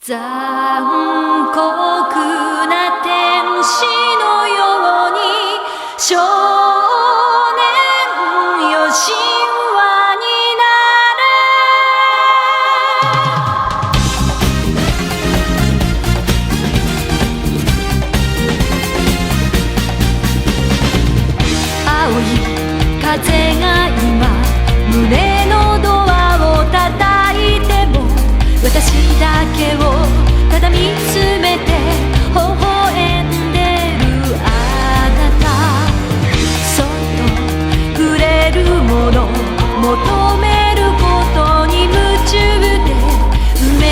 残酷な天使のように少年よ神話になれ青い風が今胸のドアを叩いても私だけをただ見つめて微笑んでるあなたそっと触れるもの求めることに夢中で運命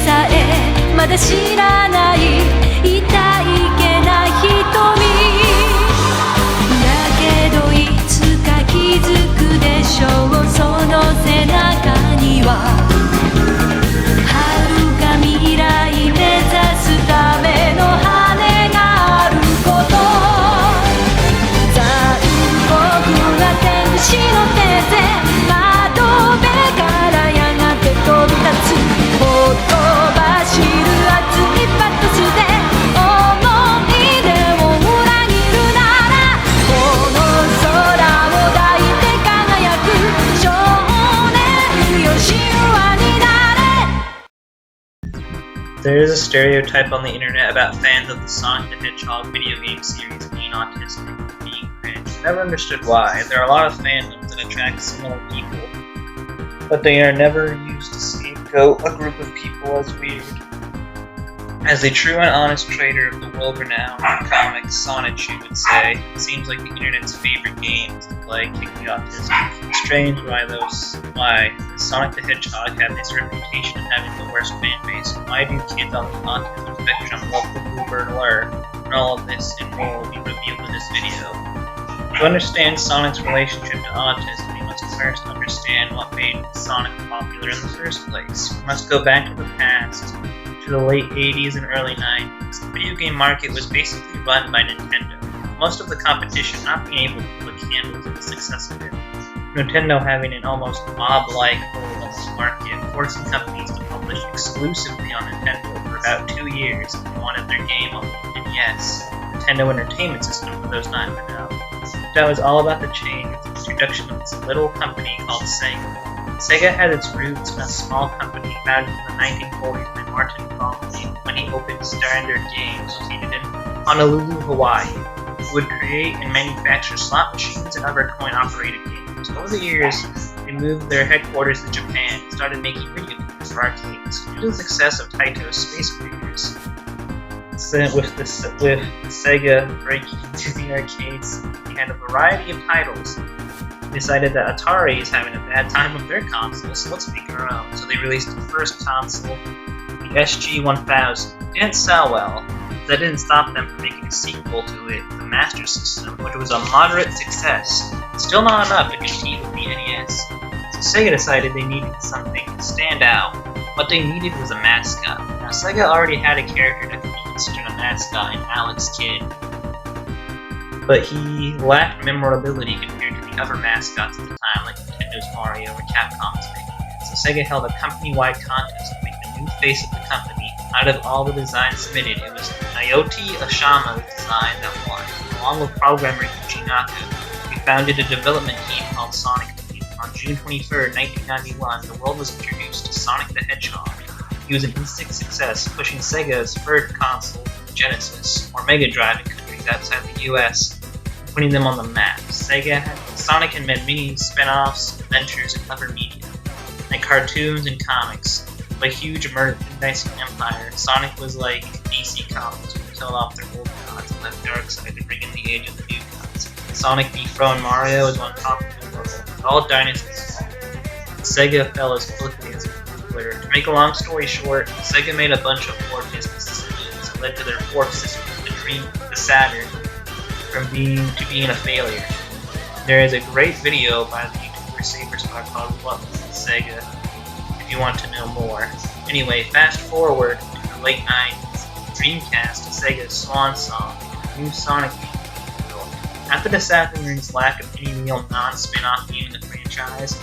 さえまだ知らない痛いけな瞳だけどいつか気づくでしょうその背中には未来目指すための羽があること残酷な天使の手で窓辺からやがて飛び立つほとばしる熱いパトスで思い出を裏切るならこの空を抱いて輝く少年よ神話になれThere is a stereotype on the internet about fans of the Sonic the Hedgehog video game series being autistic and being cringe. I never understood why. There are a lot of fandoms that attract similar people, but they are never used to scapegoat a group of people as weird. As a true and honest creator of the world-renowned comic Sonic would say, it seems like the internet's favorite game is to play Kick the Autism. It's strange why does Sonic the Hedgehog have this reputation of having the worst fan base? Why do kids on the autism spectrum love the Bluebird lure? And all of this and more will be revealed in this video. To understand Sonic's relationship to autism, we must first understand what made Sonic popular in the first place. We must go back to the past, to the late 80s and early 90s. The video game market was basically run by Nintendo, most of the competition not being able to put candles in the success of it. Nintendo having an almost mob-like hold on this market, forcing companies to publish exclusively on Nintendo for about 2 years if they wanted their game on the NES, Nintendo Entertainment System for those not in the know. That was all about the change with the introduction of this little company called Sega. Sega had its roots in a small company founded in the 1940s by Martin Bromley when he opened Standard Games located in Honolulu, Hawaii, who would create and manufacture slot machines and other coin-operated games. Over the years, they moved their headquarters to Japan and started making video games for arcades. Due to the success of Taito's Space Invaders, with Sega breaking into the arcades, they had a variety of titles. They decided that Atari is having a bad time with their console, so let's make our own. So they released the first console, the SG-1000. It didn't sell well, but that didn't stop them from making a sequel to it, the Master System, which was a moderate success. Still not enough to compete with the NES. So Sega decided they needed something to stand out. What they needed was a mascot. Now Sega already had a character that could be considered a mascot in Alex Kidd, but he lacked memorability compared to the other mascots at the time, like Nintendo's Mario or Capcom's Mega. So Sega held a company-wide contest to make the new face of the company. Out of all the designs submitted, it was Naoto Oshama's design that won. Along with programmer Yuji Naka, we founded a development team called Sonic Team. On June 23, 1991, the world was introduced to Sonic the Hedgehog. He was an instant success, pushing Sega's third console, Genesis, or Mega Drive in countries outside the US, putting them on the map. Sonic had made many spin-offs, adventures, and other media, like cartoons and comics. Of a huge merchandising empire, Sonic was like DC Comics, who killed off their old gods and left Darkseid to bring in the age of the new gods. Sonic dethroned Mario as on top of the world, with all dynasties fall. Sega fell as quickly as it grew. To make a long story short, Sega made a bunch of poor business decisions that led to their fourth system, the Saturn, from being a failure. There is a great video by the YouTuber Saberstar called What Was Sega, if you want to know more. Anyway, fast forward to the late 90s, Dreamcast, Sega's swan song, and a new Sonic game was built. After the Saturn's lack of any real non-spin-off game in the franchise,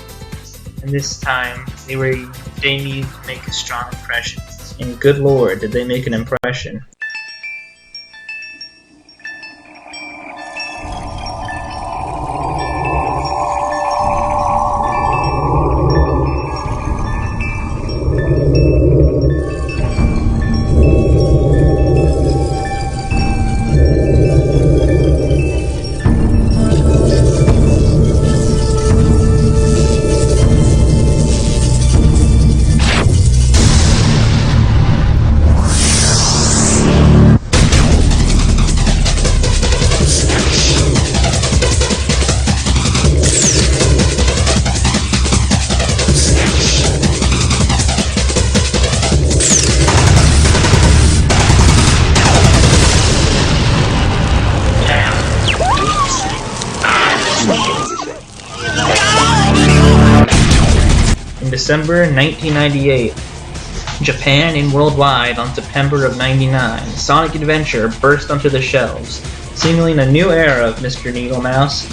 and this time they needed to make a strong impression. And good lord, did they make an impression. In December 1998, Japan and worldwide on September of '99, Sonic Adventure burst onto the shelves, signaling a new era of Mr. Needlemouse,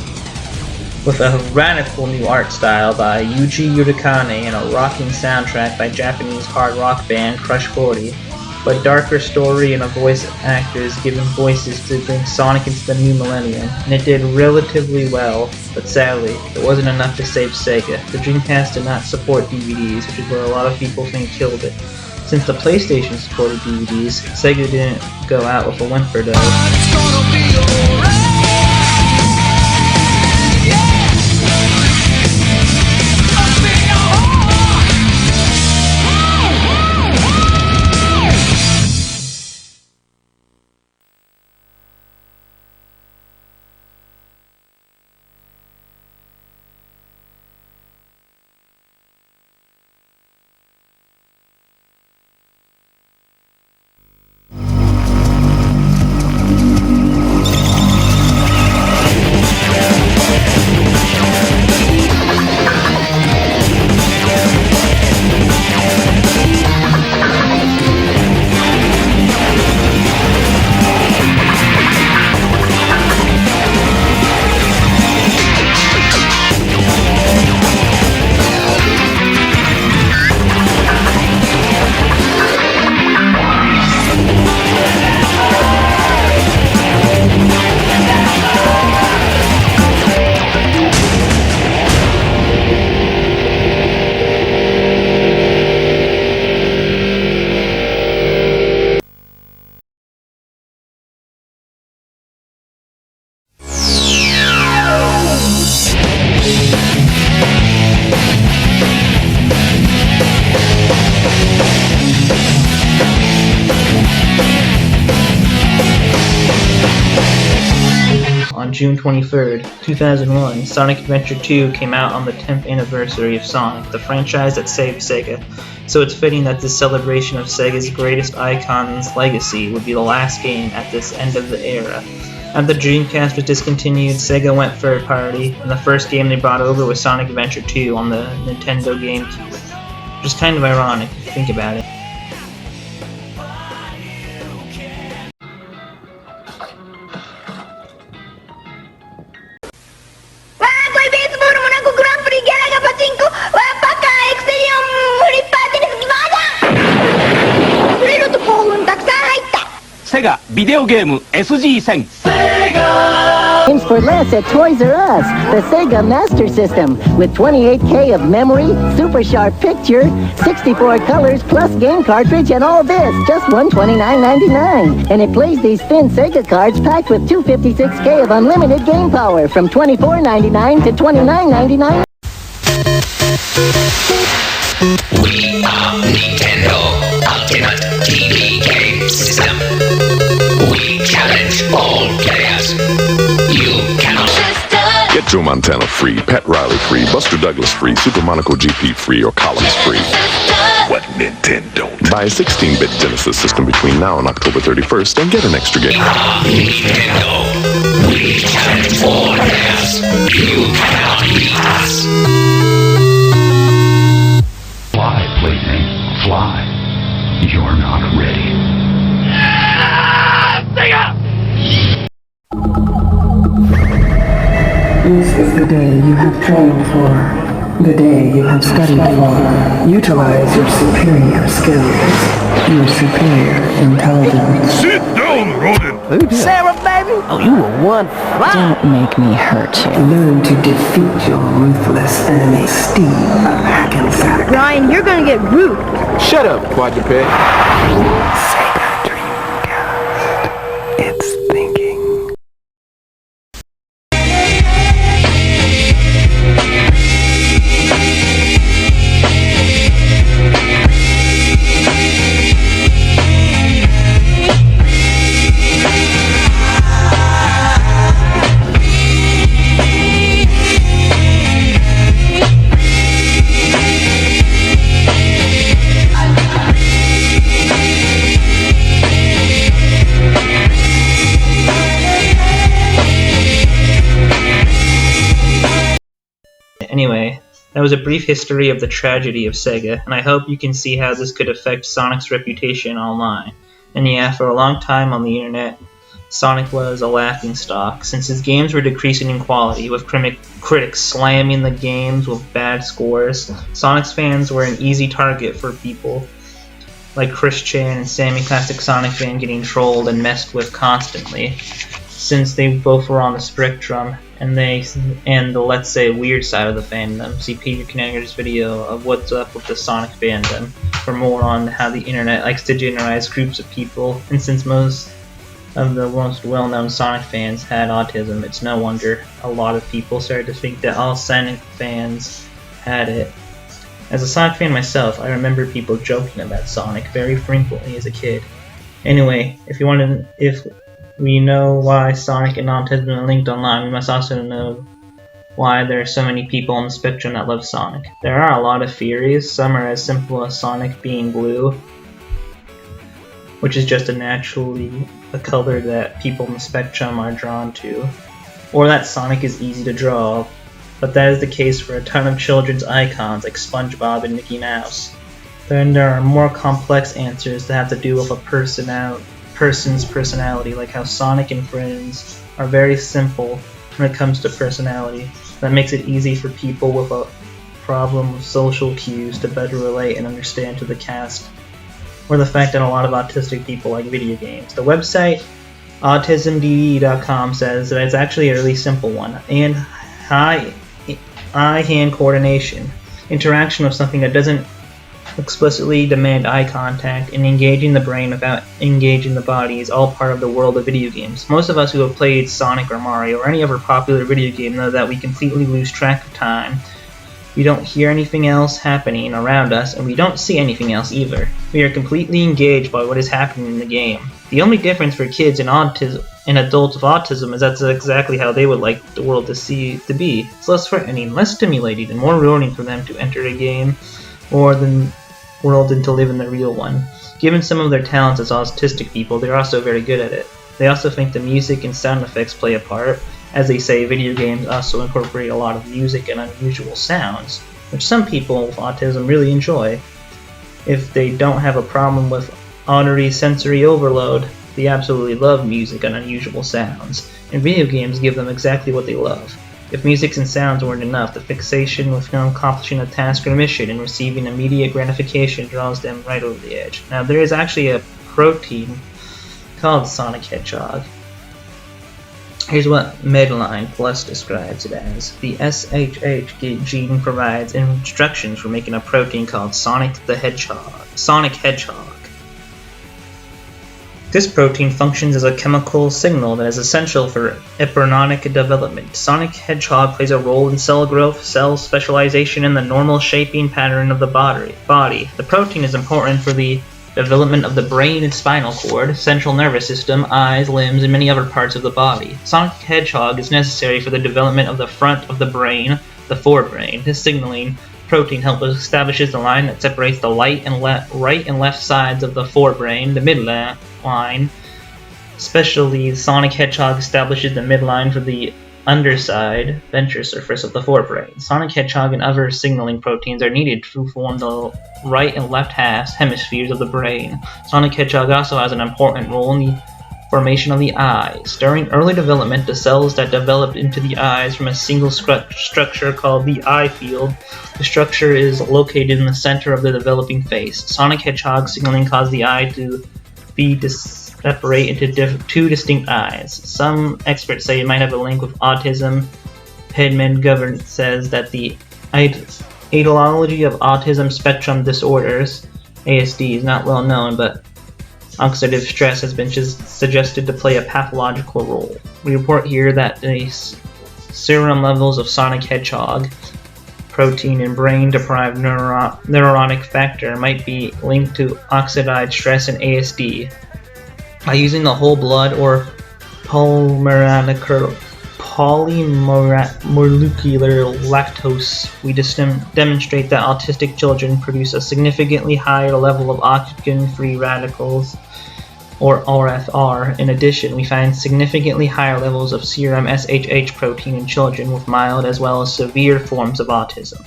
with a radical new art style by Yuji Urakane and a rocking soundtrack by Japanese hard rock band Crush 40, but darker story and a voice actors given voices to bring Sonic into the new millennium, and it did relatively well, but sadly, it wasn't enough to save Sega. The Dreamcast did not support DVDs, which is what a lot of people think killed it. Since the PlayStation supported DVDs, Sega didn't go out with a whimper though. On June 23rd, 2001, Sonic Adventure 2 came out on the 10th anniversary of Sonic, the franchise that saved Sega, so it's fitting that this celebration of Sega's greatest icon's legacy would be the last game at this end of the era. After the Dreamcast was discontinued, Sega went third party, and the first game they brought over was Sonic Adventure 2 on the Nintendo GameCube, which is kind of ironic if you think about it. Sega ビデオゲーム SG1000 Games for less at Toys R Us, the Sega Master System, with 28K of memory, super sharp picture, 64 colors plus game cartridge, and all this, just $129.99. And it plays these thin Sega cards packed with 256K of unlimited game power from $24.99 to $29.99. We are Nintendo Ultimate TV Game System. We challenge all players. You cannot. Get Joe Montana free, Pat Riley free, Buster Douglas free, Super Monaco GP free, or Collins free. What Nintendo? Buy a 16-bit Genesis system between now and October 31st and get an extra game. Nintendo. We challenge all players. You cannot beat us. Fly, plaything, fly. You're not ready. This is the day you have trained for. The day you have studied for. Utilize your superior skills, your superior intelligence. Sit down, rodent! Sarah, baby? Oh, you were one fly. Don't make me hurt you. Learn to defeat your ruthless enemy, Steve Hackensack. Ryan, you're gonna get rude. Shut up, quadruped. Sega Dreamcast. It's thinking. Anyway, that was a brief history of the tragedy of Sega, and I hope you can see how this could affect Sonic's reputation online. And yeah, for a long time on the internet, Sonic was a laughingstock, since his games were decreasing in quality, with critics slamming the games with bad scores. Sonic's fans were an easy target for people like Chris Chan and Sammy Classic Sonic Fan getting trolled and messed with constantly, since they both were on the spectrum and the, let's say, weird side of the fandom. See Peter Knager's video of what's up with the Sonic fandom for more on how the internet likes to generalize groups of people, and since most of the most well-known Sonic fans had autism, it's no wonder a lot of people started to think that all Sonic fans had it. As a Sonic fan myself, I remember people joking about Sonic very frequently as a kid. Anyway, if we know why Sonic and autism are linked online, we must also know why there are so many people on the spectrum that love Sonic. There are a lot of theories. Some are as simple as Sonic being blue, which is just a color that people on the spectrum are drawn to, or that Sonic is easy to draw, but that is the case for a ton of children's icons like SpongeBob and Mickey Mouse. Then there are more complex answers that have to do with a person's personality, like how Sonic and friends are very simple when it comes to personality. That makes it easy for people with a problem with social cues to better relate and understand to the cast, or the fact that a lot of autistic people like video games. The website autismde.com says that it's actually a really simple one, and eye-hand coordination, interaction with something that doesn't explicitly demand eye contact, and engaging the brain without engaging the body is all part of the world of video games. Most of us who have played Sonic or Mario or any other popular video game know that we completely lose track of time. We don't hear anything else happening around us, and we don't see anything else either. We are completely engaged by what is happening in the game. The only difference for kids and adults with autism is that's exactly how they would like the world to be. It's less threatening, less stimulating, and more rewarding for them to enter a game or the world than to live in the real one. Given some of their talents as autistic people, they're also very good at it. They also think the music and sound effects play a part. As they say, video games also incorporate a lot of music and unusual sounds, which some people with autism really enjoy. If they don't have a problem with auditory sensory overload, they absolutely love music and unusual sounds, and video games give them exactly what they love. If music and sounds weren't enough, the fixation with accomplishing a task or mission and receiving immediate gratification draws them right over the edge. Now, there is actually a protein called Sonic Hedgehog. Here's what Medline Plus describes it as. The SHH gene provides instructions for making a protein called Sonic Hedgehog. This protein functions as a chemical signal that is essential for embryonic development. Sonic Hedgehog plays a role in cell growth, cell specialization, and the normal shaping pattern of the body. The protein is important for the development of the brain and spinal cord, central nervous system, eyes, limbs, and many other parts of the body. Sonic Hedgehog is necessary for the development of the front of the brain, the forebrain. This signaling protein establishes the line that separates the right and left sides of the forebrain, the midline. Especially, Sonic Hedgehog establishes the midline for the underside, ventral surface of the forebrain. Sonic Hedgehog and other signaling proteins are needed to form the right and left hemispheres of the brain. Sonic Hedgehog also has an important role in the formation of the eyes. During early development, the cells that developed into the eyes from a single structure called the eye field. The structure is located in the center of the developing face. Sonic Hedgehog signaling caused the eye to be separate into two distinct eyes. Some experts say it might have a link with autism. Hedman Govern says that the etiology of autism spectrum disorders, ASD, is not well known, but oxidative stress has been suggested to play a pathological role. We report here that the serum levels of Sonic Hedgehog protein in brain-deprived neuronic factor might be linked to oxidative stress and ASD. By using the whole blood or polymolecular lactose, we demonstrate that autistic children produce a significantly higher level of oxygen-free radicals, or RFR. In addition, we find significantly higher levels of serum SHH protein in children with mild as well as severe forms of autism.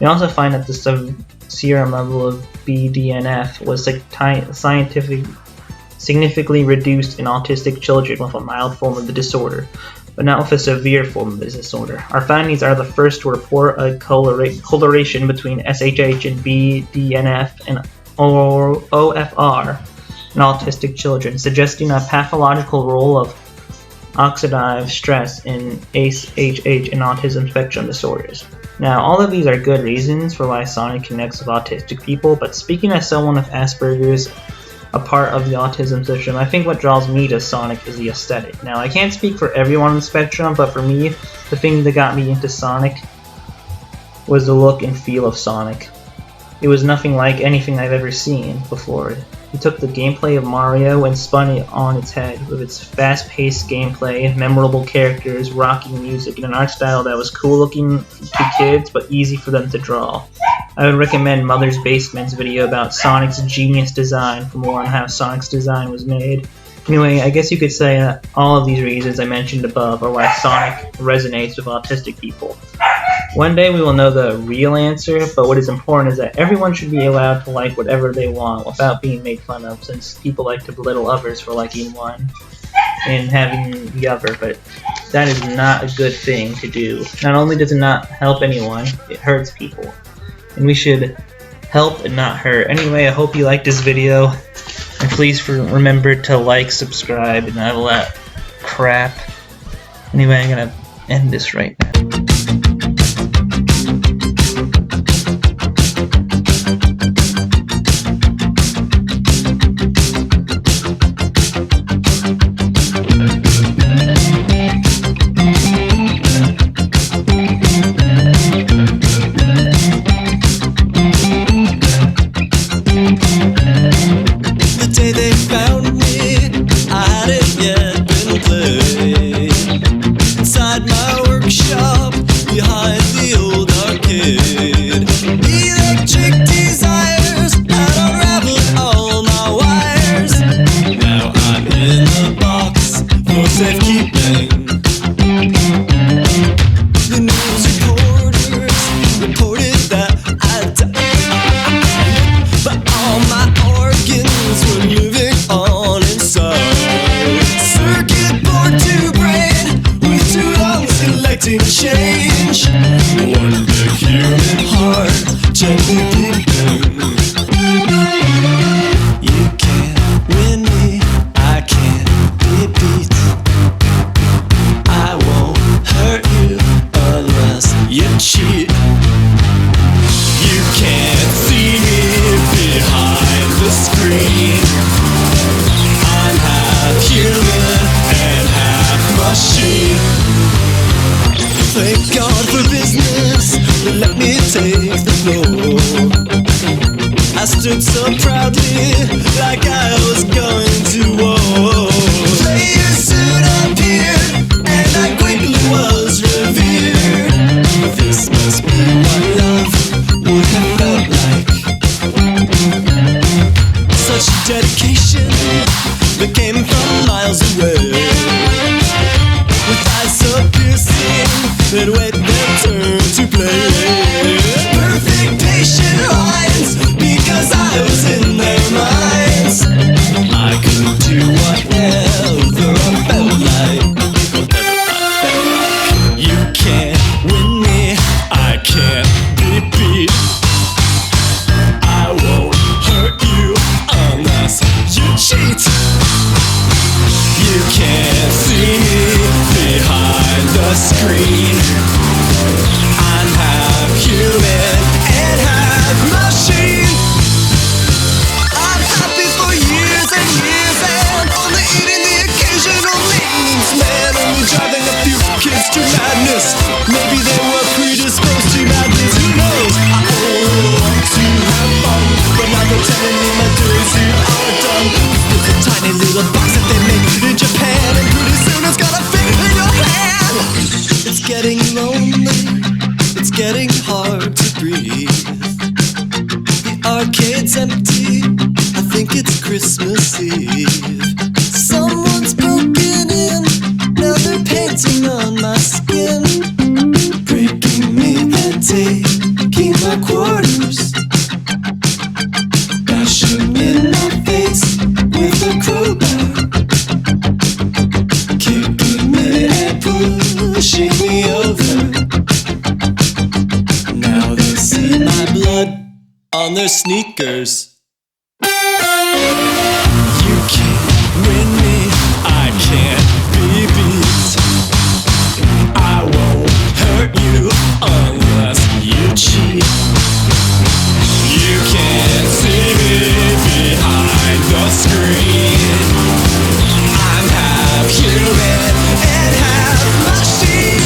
We also find that the serum level of BDNF was significantly reduced in autistic children with a mild form of the disorder, but not with a severe form of the disorder. Our findings are the first to report a correlation between SHH and BDNF and OFR in autistic children, suggesting a pathological role of oxidative stress in SHH in autism spectrum disorders. Now, all of these are good reasons for why Sonic connects with autistic people, but speaking as someone with Asperger's, a part of the autism spectrum, I think what draws me to Sonic is the aesthetic. Now, I can't speak for everyone on the spectrum, but for me, the thing that got me into Sonic was the look and feel of Sonic. It was nothing like anything I've ever seen before. He took the gameplay of Mario and spun it on its head with its fast-paced gameplay, memorable characters, rocking music, and an art style that was cool looking to kids but easy for them to draw. I would recommend Mother's Basement's video about Sonic's genius design for more on how Sonic's design was made. Anyway, I guess you could say that all of these reasons I mentioned above are why Sonic resonates with autistic people. One day we will know the real answer, but what is important is that everyone should be allowed to like whatever they want without being made fun of, since people like to belittle others for liking one and having the other, but that is not a good thing to do. Not only does it not help anyone, it hurts people. And we should help and not hurt. Anyway, I hope you liked this video, and please remember to like, subscribe, and all that crap. Anyway, I'm gonna end this right now. Change what the human heart gently beating. You can't win me, I can't be beat. I won't hurt you unless you cheat. You can't see me behind the screen. I'm half human and half machine. Thank God for business, but let me take the floor. I stood so proudly, like I was going to war. Players soon appeared, and I quickly was revered. This must be what love would have felt like. Such dedication that came from miles away. With eyes so piercing that wait their turn to play. Perfect patient lines, because I was in their minds. I could do whatever sheet. You can't see me behind the screen. I'm half human and half machine. I'm happy for years and years and only eating the occasional maintenance man, only driving a few kids to madness. Maybe they were predisposed to madness, who knows? I only want to have fun, but now they're telling me my days here are done. There's a tiny little box that they make in Japan, and pretty soon it's gonna fit in your hand. It's getting lonely, it's getting hard to breathe. The arcade's empty, I think it's Christmas Eve. Someone's broken in, now they're painting on my skin, breaking me and taking my quarters, bashing in my face with a crowbar, kicking me and pushing me over. Now they see my blood on their sneakers. You can't win me, I can't be beat. I won't hurt you unless you cheat. You can't see me behind the screen. I'm half human and half machine.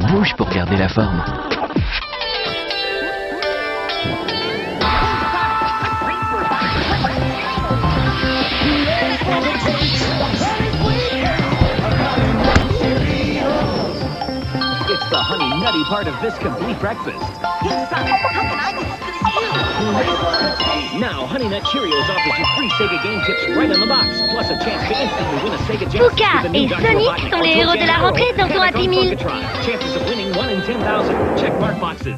Bouge pour garder la forme. It's the honey nutty part of this complete breakfast. Yes, son. How can I be as good as you? Now, Honey Nut Cheerios offers you free Sega game tips right on the box, plus a chance to instantly win a Sega Genesis Puka with a new et Dr. Sonic Robotnik sont les or héros de la Joe rentrée dans ton Happy Meal. Chances of winning 1 in 10,000. Check mark boxes.